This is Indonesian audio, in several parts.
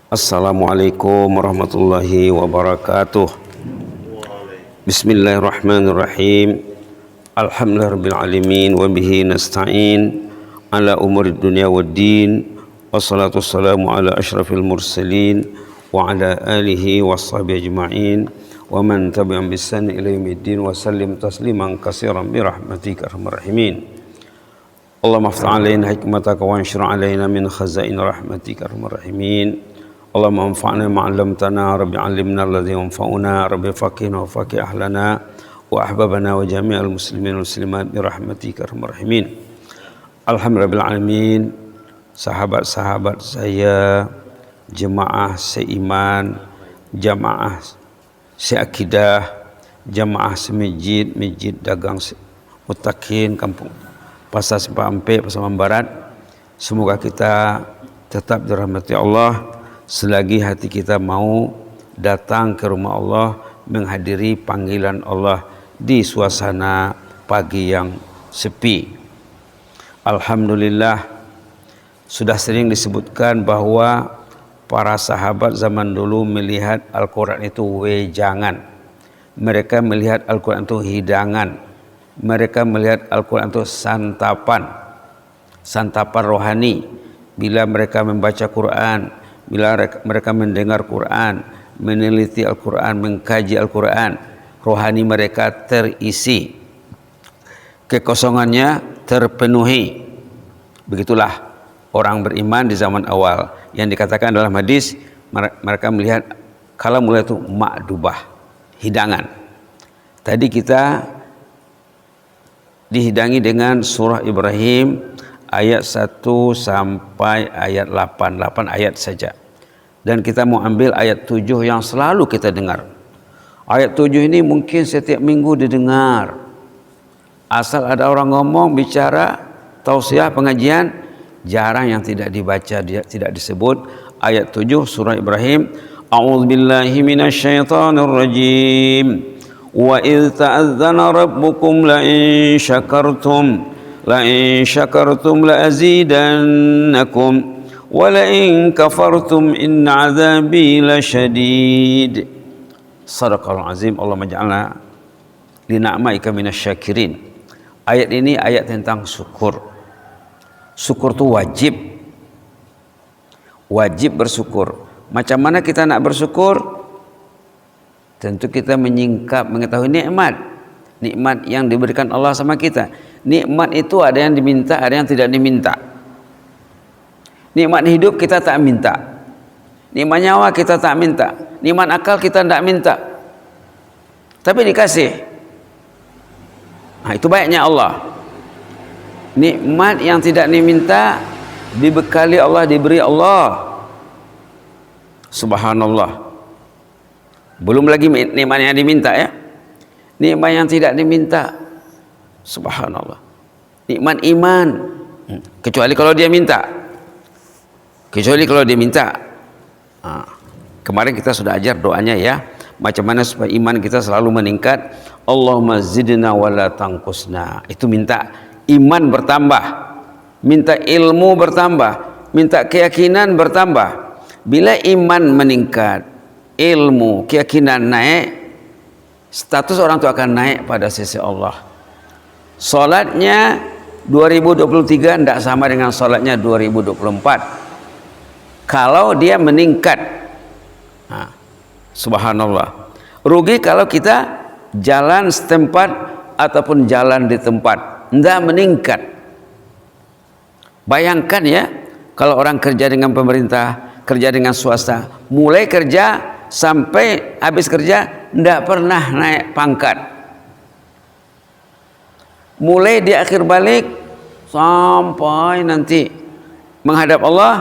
Assalamualaikum warahmatullahi wabarakatuh. Bismillahirrahmanirrahim. Alhamdulillahirabbil alamin wa bihi nasta'in ala umuri dunya waddin. Wassalatu wassalamu ala asyrafil mursalin wa ala alihi washabihi ajma'in wa man tabi'ahum bi ihsan ila yaumiddin wa sallim tasliman katsiran bi rahmatika arhamar rahimin. Allahumma aftah alaina hikmataka wa anshur alaina min khazain rahmatika arhamar rahimin. Allahumma anfa'na ma 'allamtana rabbi 'allimna alladhi yanfa'una rabbi faqihna wa faqih ahlana wa ahbabana wa jami'al muslimin wal muslimat bi rahmatika arhamar rahimin. Alhamdulillahil alamin. Sahabat-sahabat saya, jemaah seiman, jamaah seakidah, jamaah semajid, masjid dagang Mutakin Kampung Pasar Simpang Ampe, Pasaman Barat. Semoga kita tetap dirahmati Allah selagi hati kita mau datang ke rumah Allah, menghadiri panggilan Allah di suasana pagi yang sepi. Alhamdulillah, sudah sering disebutkan bahwa para sahabat zaman dulu melihat Al-Quran itu wejangan. Mereka melihat Al-Quran itu hidangan. Mereka melihat Al-Quran itu santapan rohani. Bila mereka membaca Quran, bila mereka mendengar Quran, meneliti Al-Quran, mengkaji Al-Quran, rohani mereka terisi, kekosongannya terpenuhi. Begitulah orang beriman di zaman awal. Yang dikatakan dalam hadis, mereka melihat kala mulai itu ma'dubah, hidangan. Tadi kita dihidangi dengan surah Ibrahim ayat 1 sampai ayat 8 ayat saja. Dan kita mau ambil ayat 7 yang selalu kita dengar. Ayat 7 ini mungkin setiap minggu didengar. Asal ada orang ngomong, bicara, tausiah, pengajian, jarang yang tidak dibaca, tidak disebut. Ayat 7 surah Ibrahim. A'udzubillahi minasyaitonirrajim. Wa idz ta'adzana rabbukum la in syakartum la azidannakum wa la in kafartum inna azabi lasyadid. Shadaqallahul azim. Allah maj'alna li na'maika minasyakirin. Ayat ini ayat tentang syukur. Syukur itu wajib bersyukur. Macam mana kita nak bersyukur? Tentu kita menyingkap, mengetahui nikmat yang diberikan Allah sama kita. Nikmat itu ada yang diminta, ada yang tidak diminta. Nikmat hidup kita tak minta. Nikmat nyawa kita tak minta. Nikmat akal kita tidak minta. Tapi dikasih. Nah, itu baiknya Allah. Nikmat yang tidak diminta dibekali Allah, diberi Allah. Subhanallah. Belum lagi nikmat yang diminta ya. Nikmat yang tidak diminta. Subhanallah. Nikmat iman. Kecuali kalau dia minta. Kemarin kita sudah ajar doanya ya. Macam mana supaya iman kita selalu meningkat. Allahumma zidna wa la tanqusna. Itu minta iman bertambah. Minta ilmu bertambah. Minta keyakinan bertambah. Bila iman meningkat, ilmu, keyakinan naik, status orang itu akan naik pada sisi Allah. Salatnya 2023 tidak sama dengan salatnya 2024. Kalau dia meningkat, nah, subhanallah. Rugi kalau kita jalan setempat ataupun jalan di tempat, tidak meningkat. Bayangkan ya, kalau orang kerja dengan pemerintah, kerja dengan swasta, mulai kerja sampai habis kerja tidak pernah naik pangkat. Mulai di akhir balik sampai nanti menghadap Allah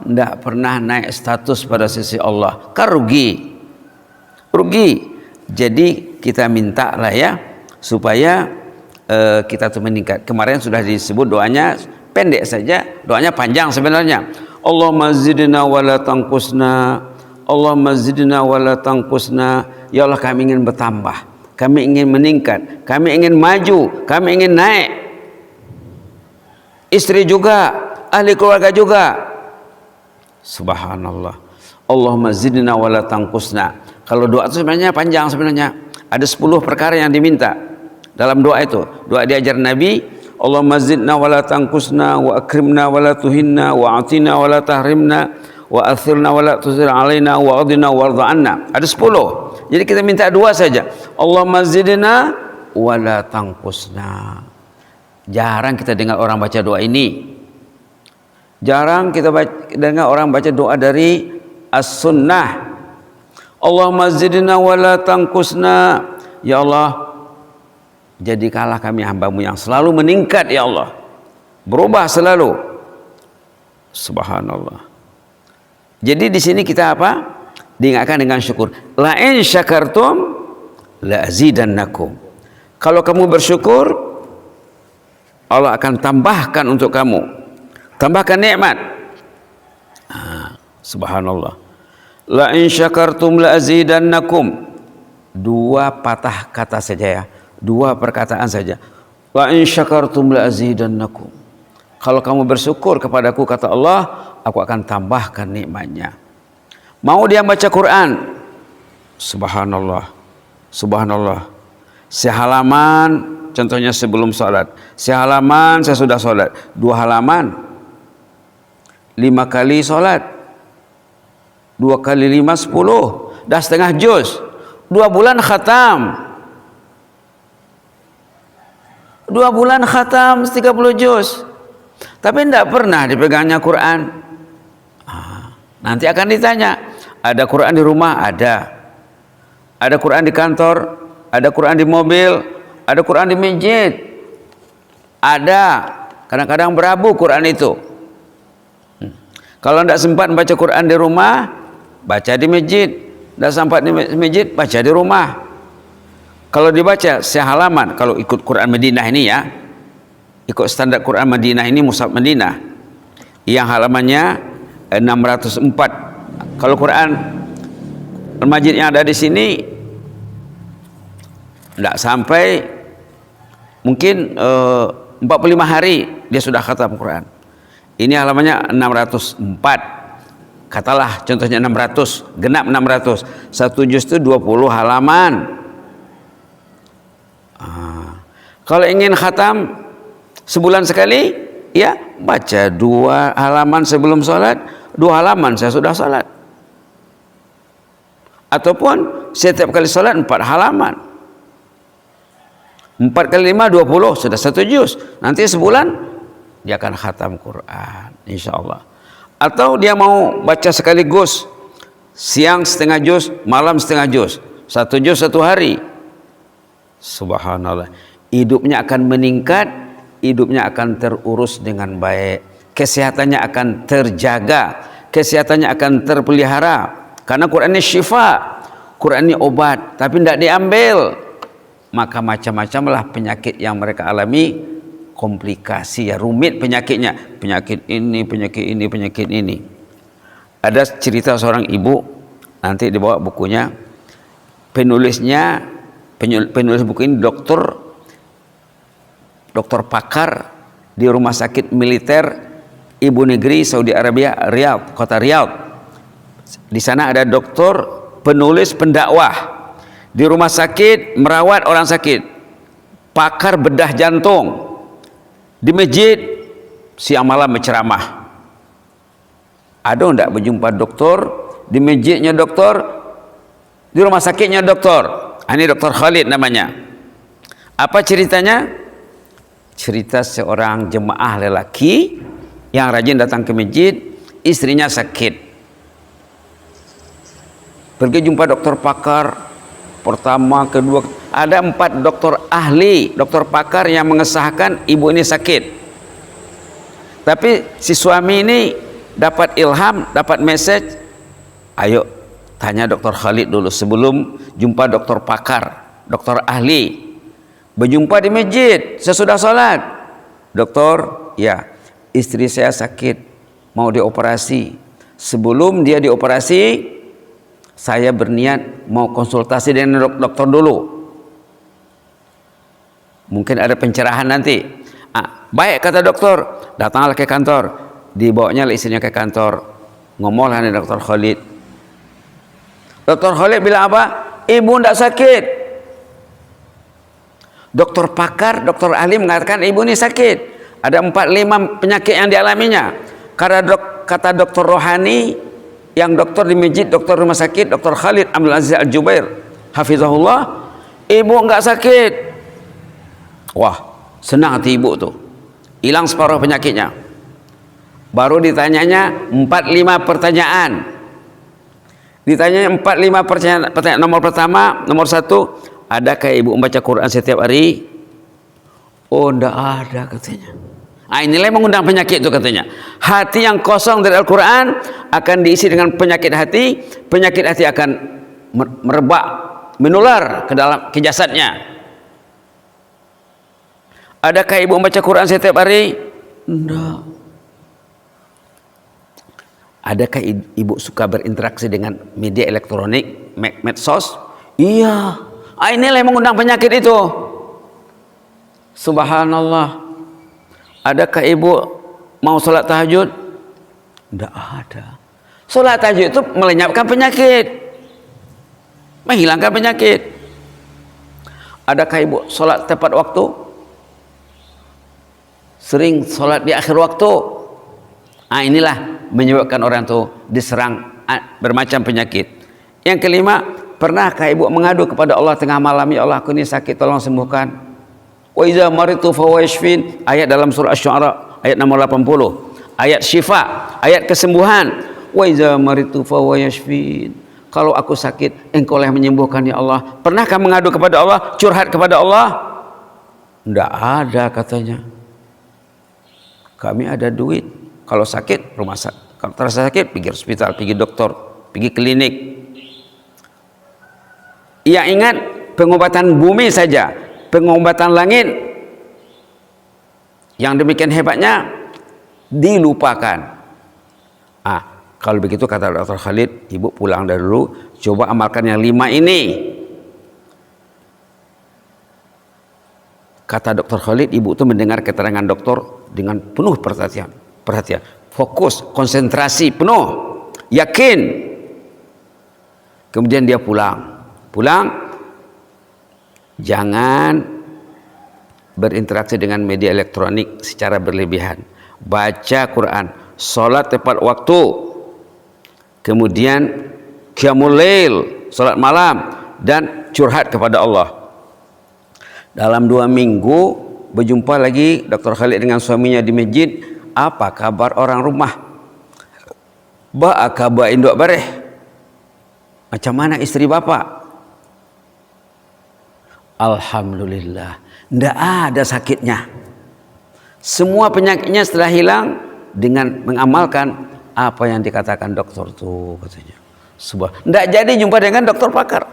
tidak pernah naik status pada sisi Allah. Kan rugi. Jadi kita minta lah ya supaya kita tuh meningkat. Kemarin sudah disebut doanya, pendek saja, doanya panjang sebenarnya. Allahumma zidna wa la tanqusna. Allahumma zidna wa la tanqusna. Ya Allah, kami ingin bertambah, kami ingin meningkat, kami ingin maju, kami ingin naik. Istri juga, ahli keluarga juga. Subhanallah. Allahumma zidna wala tanqusna. Kalau doa itu sebenarnya panjang sebenarnya. Ada 10 perkara yang diminta dalam doa itu. Doa diajar Nabi, Allahumma zidna wala tanqusna wa akrimna wala tuhinna wa atina wala tahrimna wa athirna wala tuzir alaina wa adina warda anna. Ada 10. Jadi kita minta 2 saja. Allahumma zidna wala tanqusna. Jarang kita dengar orang baca doa ini. Jarang kita dengar orang baca doa dari as-sunnah. Allahumma zidna wala tanqusna. Ya Allah, jadikanlah kami hamba-Mu yang selalu meningkat ya Allah. Berubah selalu. Subhanallah. Jadi di sini kita apa? Diingatkan dengan syukur. La in syakartum la azidannakum. Kalau kamu bersyukur, Allah akan tambahkan untuk kamu. Tambahkan nikmat. Subhanallah. La in syakartum la azidannakum. 2 patah kata saja ya. 2 perkataan saja. La in syakartum la azidannakum. Kalau kamu bersyukur kepadaku, kata Allah, aku akan tambahkan nikmatnya. Mau dia baca Quran? Subhanallah. Subhanallah. Sehalaman, contohnya sebelum sholat. Sehalaman saya sudah sholat. 2 halaman. 5 kali sholat. 2 kali 5, 10. Dah setengah juz. 2 bulan khatam. 2 bulan khatam 30 juz. Tapi tidak pernah dipegangnya Quran. Nanti akan ditanya, ada Quran di rumah? Ada Quran di kantor? Ada Quran di mobil? Ada Quran di masjid? Ada. Kadang-kadang berabu Quran itu. Kalau tidak sempat baca Quran di rumah, baca di masjid. Tidak sempat di masjid, baca di rumah. Kalau dibaca sehalaman, kalau ikut Quran Madinah ini ya, ikut standar Quran Madinah ini, Mushaf Madinah, yang halamannya 604. Kalau Quran Al-Majid yang ada di sini tidak sampai mungkin 45 hari dia sudah khatam Quran. Ini halamannya 604. Katalah contohnya 600, genap 600. 1 juz itu 20 halaman. Kalau ingin khatam sebulan sekali, ya baca 2 halaman sebelum sholat, 2 halaman saya sudah sholat. Ataupun setiap kali sholat 4 halaman. 4 kali 5, 20, sudah 1 juz. Nanti sebulan dia akan khatam Quran, insya Allah. Atau dia mau baca sekaligus, siang setengah juz, malam setengah juz, 1 juz 1 hari. Subhanallah, hidupnya akan meningkat, hidupnya akan terurus dengan baik, kesehatannya akan terjaga, kesehatannya akan terpelihara. Karena Quran ini syifa, Quran ini obat, tapi tidak diambil, maka macam-macamlah penyakit yang mereka alami, komplikasi ya, rumit penyakitnya, penyakit ini, penyakit ini, penyakit ini. Ada cerita seorang ibu, nanti dibawa bukunya, penulis buku ini dokter pakar di rumah sakit militer Ibu Negeri Saudi Arabia, Riyadh, kota Riyadh. Di sana ada dokter penulis pendakwah di rumah sakit, merawat orang sakit, pakar bedah jantung. Di masjid siang malam berceramah. Ada enggak berjumpa dokter di masjidnya, dokter di rumah sakitnya, dokter? Ini Dokter Khalid namanya. Apa ceritanya? Cerita seorang jemaah lelaki yang rajin datang ke masjid, istrinya sakit. Pergi jumpa dokter pakar, pertama, kedua, ada 4 dokter ahli, dokter pakar yang mengesahkan ibu ini sakit. Tapi si suami ini dapat ilham, dapat message, ayo tanya Dokter Khalid dulu sebelum jumpa dokter pakar, dokter ahli. Berjumpa di masjid sesudah sholat. Dokter, ya istri saya sakit, mau dioperasi. Sebelum dia dioperasi, saya berniat mau konsultasi dengan dokter dulu. Mungkin ada pencerahan nanti. Baik kata dokter, datanglah ke kantor. Dibawanya istrinya ke kantor. Ngomonglah dengan Dokter Khalid. Dr. Khalid bilang apa? Ibu tidak sakit. Dokter pakar, dokter ahli mengatakan ibu ini sakit. Ada 4-5 penyakit yang dialaminya. Kata dokter rohani, yang dokter di masjid, dokter rumah sakit, dokter Khalid Abdul Aziz Al-Jubair, hafizahullah, ibu enggak sakit. Wah, senang hati ibu tuh. Hilang separuh penyakitnya. Baru ditanyanya 4-5 pertanyaan. Ditanya 4-5 pertanyaan. Nomor pertama, nomor 1, adakah ibu membaca Quran setiap hari? Oh, enggak ada katanya. Nah, inilah yang mengundang penyakit itu katanya. Hati yang kosong dari Al-Quran akan diisi dengan penyakit hati. Penyakit hati akan merebak, menular ke jasadnya. Adakah ibu membaca Quran setiap hari? Enggak. Adakah ibu suka berinteraksi dengan media elektronik, medsos? Iya. Inilah yang mengundang penyakit itu. Subhanallah. Adakah ibu mau sholat tahajud? Tidak ada. Sholat tahajud itu melenyapkan penyakit, menghilangkan penyakit. Adakah ibu sholat tepat waktu? Sering sholat di akhir waktu. Inilah menyebabkan orang itu diserang bermacam penyakit. Yang kelima, pernahkah ibu mengadu kepada Allah tengah malam, ya Allah aku ini sakit tolong sembuhkan? Wa iza maritu fa huwa yashfin, ayat dalam surah Asy-Syu'ara ayat nomor 80. Ayat syifa, ayat kesembuhan. Wa iza maritu fa huwa yashfin, kalau aku sakit engkau lah yang menyembuhkan ya Allah. Pernahkah mengadu kepada Allah, curhat kepada Allah? Tidak ada katanya. Kami ada duit, kalau sakit rumah sakit, kalau terasa sakit pergi hospital, pergi dokter, pergi klinik. Ia ingat pengobatan bumi saja, pengobatan langit yang demikian hebatnya dilupakan. Kalau begitu kata Dr. Khalid, ibu pulang dari dulu, coba amalkan yang 5 ini. Kata Dr. Khalid, ibu itu mendengar keterangan dokter dengan penuh perhatian, fokus, konsentrasi penuh, yakin. Kemudian dia pulang, jangan berinteraksi dengan media elektronik secara berlebihan. Baca Quran, sholat tepat waktu, kemudian qiyamul lail, sholat malam, dan curhat kepada Allah. Dalam 2 minggu berjumpa lagi Dr. Khalid dengan suaminya di masjid. Apa kabar orang rumah? Ba kabar induk bareh? Macam mana istri bapak? Alhamdulillah, tidak ada sakitnya. Semua penyakitnya setelah hilang dengan mengamalkan apa yang dikatakan dokter itu katanya. Tidak jadi jumpa dengan dokter pakar.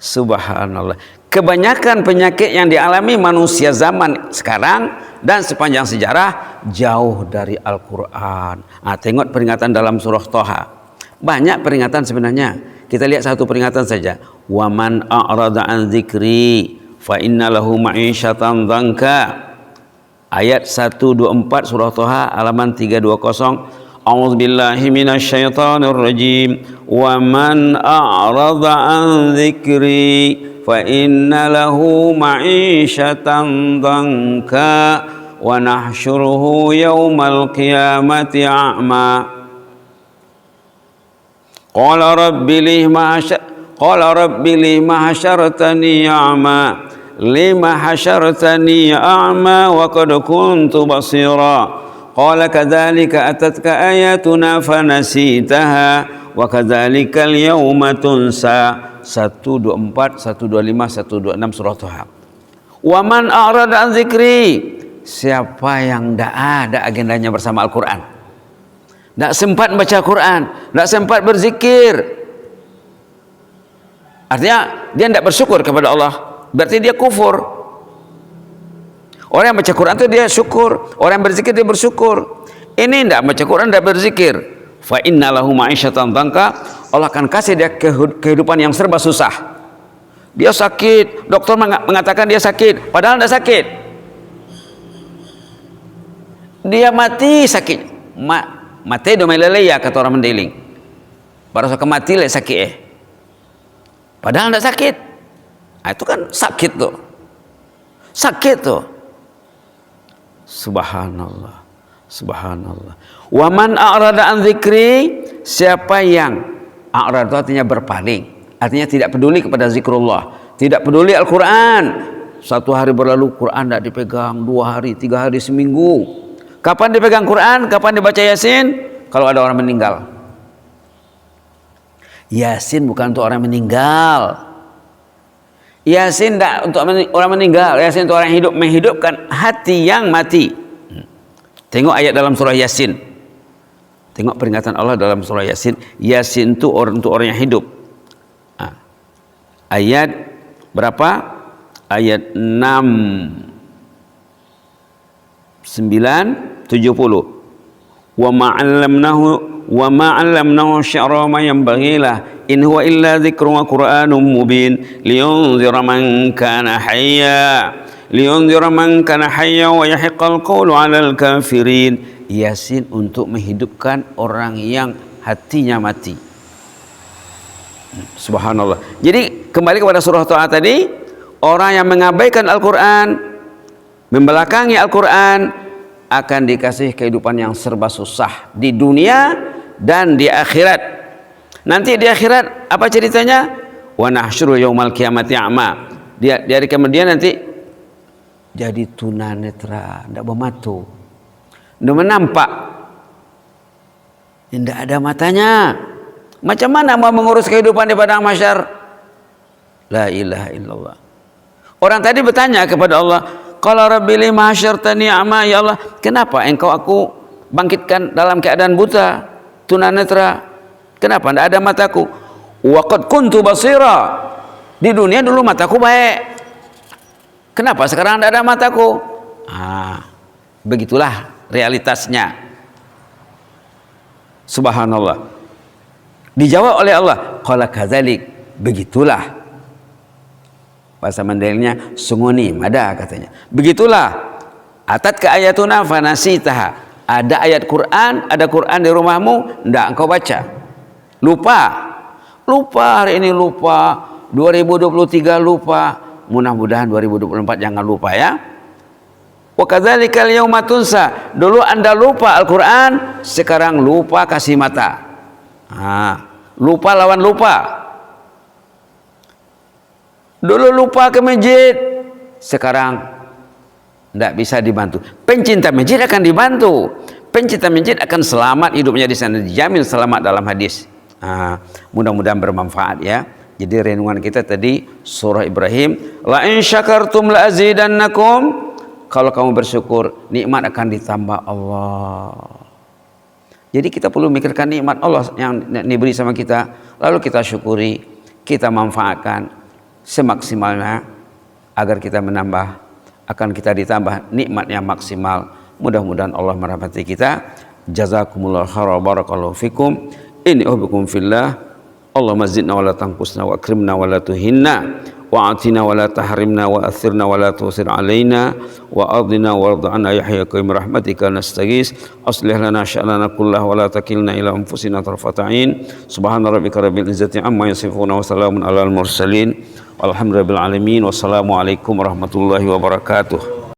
Subhanallah. Kebanyakan penyakit yang dialami manusia zaman sekarang dan sepanjang sejarah jauh dari Al-Quran. Tengok peringatan dalam surah Thaha. Banyak peringatan sebenarnya. Kita lihat satu peringatan saja. Wa man a'rada an dzikri fa inna lahu ma'isyatan dhanka. Ayat 124 surah Thaha halaman 320. A'udzubillahi minasyaitonir rajim. Wa man a'rada an dzikri fa inna lahu ma'isyatan dhanka wa nahsyuruhu yaumal qiyamati a'ma. Qala rabbi lima hasyartani a'ma lima hasyartani a'ma wa qad kuntu basira. Qala kadzalika atatka ayatuna fanasitaha wa kadzalikal yauma tunsa. 124, 125, 126 surah Thaha. Wa man a'rada an dzikri, siapa yang tidak ada agendanya bersama Al-Quran, tidak sempat baca Quran, tidak sempat berzikir, artinya dia tidak bersyukur kepada Allah, berarti dia kufur. Orang yang baca Quran itu dia syukur, orang yang berzikir dia bersyukur. Ini tidak baca Quran, tidak berzikir, fa inna lahu ma'isyatan dhanka, Allah akan kasih dia kehidupan yang serba susah. Dia sakit, dokter mengatakan dia sakit, padahal tidak sakit. Dia mati sakit, mati do meleleya kata orang Mandailing. Baru sakit mati le sakit Padahal tidak sakit. Nah, itu kan sakit tuh. Sakit tuh. Subhanallah. Subhanallah. Wa man a'rada an dzikri, siapa yang a'rada artinya berpaling, artinya tidak peduli kepada zikrullah, tidak peduli Al-Quran. Satu hari berlalu Quran tidak dipegang, 2 hari, 3 hari, seminggu. Kapan dipegang Quran? Kapan dibaca Yasin? Kalau ada orang meninggal. Yasin bukan untuk orang meninggal. Yasin tidak untuk orang meninggal. Yasin untuk orang hidup, menghidupkan hati yang mati. Tengok ayat dalam surah Yasin. Tengok peringatan Allah dalam surah Yasin. Yasin itu untuk orang yang hidup. Ayat berapa? Ayat 6, 9, 70. Wa ma'allamnahu syi'ra ma yanbaghi lah in huwa illa dzikrun wa qur'anun mubin liyunzira man kana hayya wa yahiqqal qawlu 'alal kafirin. Yasin untuk menghidupkan orang yang hatinya mati. Subhanallah. Jadi kembali kepada surah Taha tadi, orang yang mengabaikan Al-Quran, membelakangi Al-Quran, akan dikasih kehidupan yang serba susah di dunia dan di akhirat. Nanti di akhirat apa ceritanya? Wa nahsyuru yaumal qiyamati a'ma. Di hari kemudian nanti jadi tunanetra, tidak bermata, tidak menampak, tidak ada matanya. Macam mana mau mengurus kehidupan di padang mahsyar? La ilaha illallah. Orang tadi bertanya kepada Allah, qala rabbi lima hasyartani a'ma, ya Allah, kenapa engkau aku bangkitkan dalam keadaan buta, tunanetra? Kenapa tidak ada mataku? Wa qad kuntu basira. Di dunia dulu mataku baik. Kenapa sekarang tidak ada mataku? Begitulah realitasnya. Subhanallah. Dijawab oleh Allah, qala kadzalik, begitulah. Bahasa Mandainya sunguni mada katanya. Begitulah. Atat ke ayatuna fanasitaha. Ada ayat Quran, ada Quran di rumahmu, ndak engkau baca. Lupa. Lupa hari ini lupa, 2023 lupa. Mudah-mudahan 2024 jangan lupa ya. Wa kadzalikal yauma tunsa. Dulu Anda lupa Al-Quran, sekarang lupa kasih mata. Lupa lawan lupa. Dulu lupa ke masjid, sekarang tidak bisa dibantu. Pencinta masjid akan dibantu. Pencinta masjid akan selamat hidupnya di sana, dijamin selamat dalam hadis. Mudah-mudahan bermanfaat ya. Jadi renungan kita tadi surah Ibrahim, la in syakartum la azidannakum. Kalau kamu bersyukur, nikmat akan ditambah Allah. Jadi kita perlu memikirkan nikmat Allah yang diberi sama kita, lalu kita syukuri, kita manfaatkan semaksimalnya agar kita menambah, akan kita ditambah nikmat yang maksimal. Mudah-mudahan Allah merahmati kita. Jazakumullah khairan, barakallahu fikum. Inni uhibbukum fillah. Allahumma zidna wa la tanqusna wa akrimna wa la tuhinna wa atina wa la tahrimna wa athirna wa la tusir alaina wa adina wa arda'ana ya hayya qayyum rahmatika nastaghis. Aslih lana sya'nana kullahu wa la takilna ila anfusina tarfata'in. Subhana rabbika rabbil izzati amma yasifun wa salamun alal mursalin walhamdulillahi alamin. Wassalamu alaikum warahmatullahi wabarakatuh.